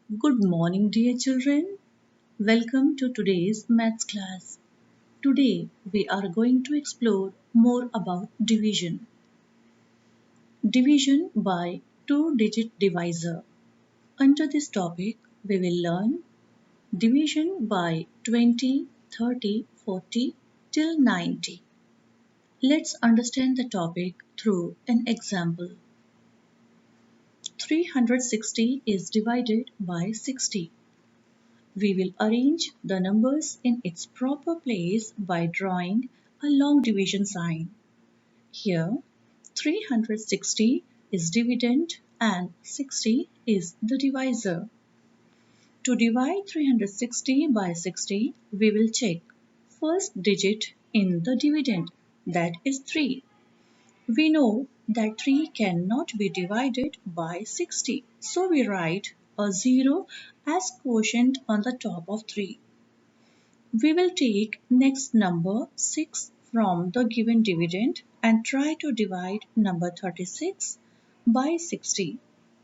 Good morning, dear children. Welcome to today's maths class. Today we are going to explore more about division. Division by two-digit divisor. Under this topic, we will learn division by 20, 30, 40 till 90. Let's understand the topic through an example. 360 is divided by 60. We will arrange the numbers in its proper place by drawing a long division sign. Here, 360 is dividend and 60 is the divisor. To divide 360 by 60, we will check first digit in the dividend, that is 3. We know that 3 cannot be divided by 60, so we write a 0 as quotient on the top of 3. We will take next number 6 from the given dividend and try to divide number 36 by 60.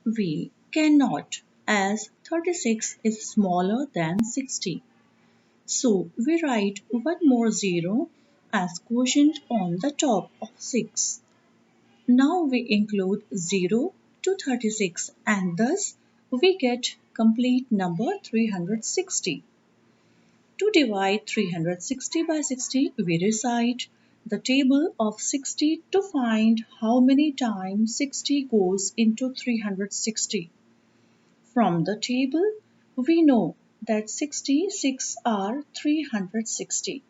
We cannot, as 36 is smaller than 60. So we write one more 0 as quotient on the top of 6. Now we include 0 to 36 and thus we get complete number 360. To divide 360 by 60, we recite the table of 60 to find how many times 60 goes into 360. From the table, we know that 66 are 360.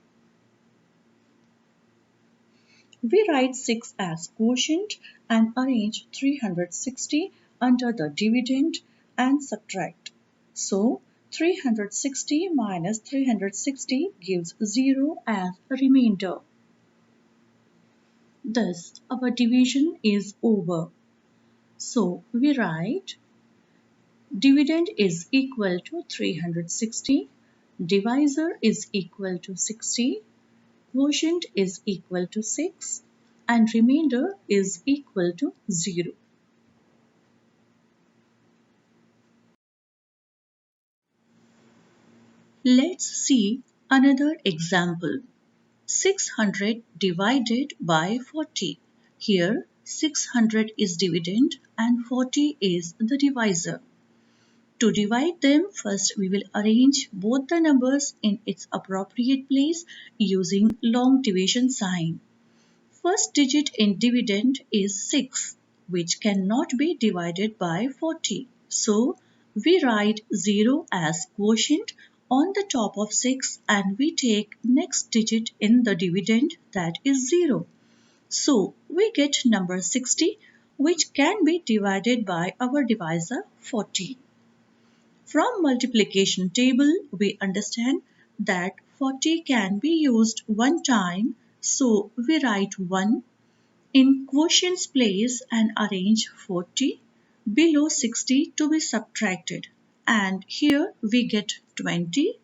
We write 6 as quotient and arrange 360 under the dividend and subtract. So, 360 minus 360 gives 0 as a remainder. Thus, our division is over. So, we write dividend is equal to 360, divisor is equal to 60, quotient is equal to 6 and remainder is equal to 0. Let's see another example. 600 divided by 40. Here 600 is dividend and 40 is the divisor. To divide them, first we will arrange both the numbers in its appropriate place using long division sign. First digit in dividend is 6, which cannot be divided by 40. So, we write 0 as quotient on the top of 6 and we take next digit in the dividend, that is 0. So, we get number 60, which can be divided by our divisor 40. From multiplication table, we understand that 40 can be used one time, so we write 1 in quotient's place and arrange 40 below 60 to be subtracted. And here we get 20.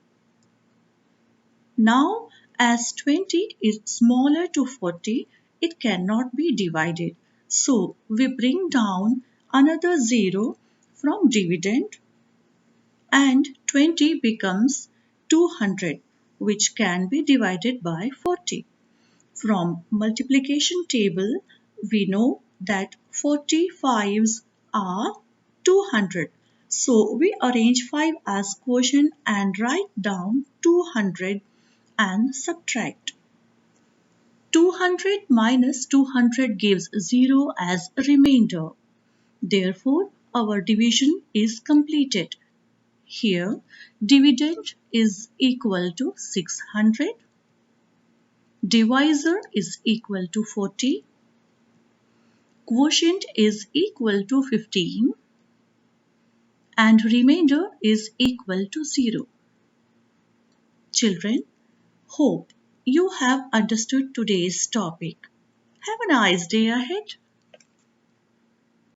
Now, as 20 is smaller to 40, it cannot be divided. So, we bring down another 0 from dividend and 20 becomes 200, which can be divided by 40. From multiplication table, we know that 45s are 200. So we arrange 5 as quotient and write down 200 and subtract. 200 minus 200 gives 0 as remainder. Therefore, our division is completed. Here, dividend is equal to 600, divisor is equal to 40, quotient is equal to 15, and remainder is equal to 0. Children, hope you have understood today's topic. Have a nice day ahead.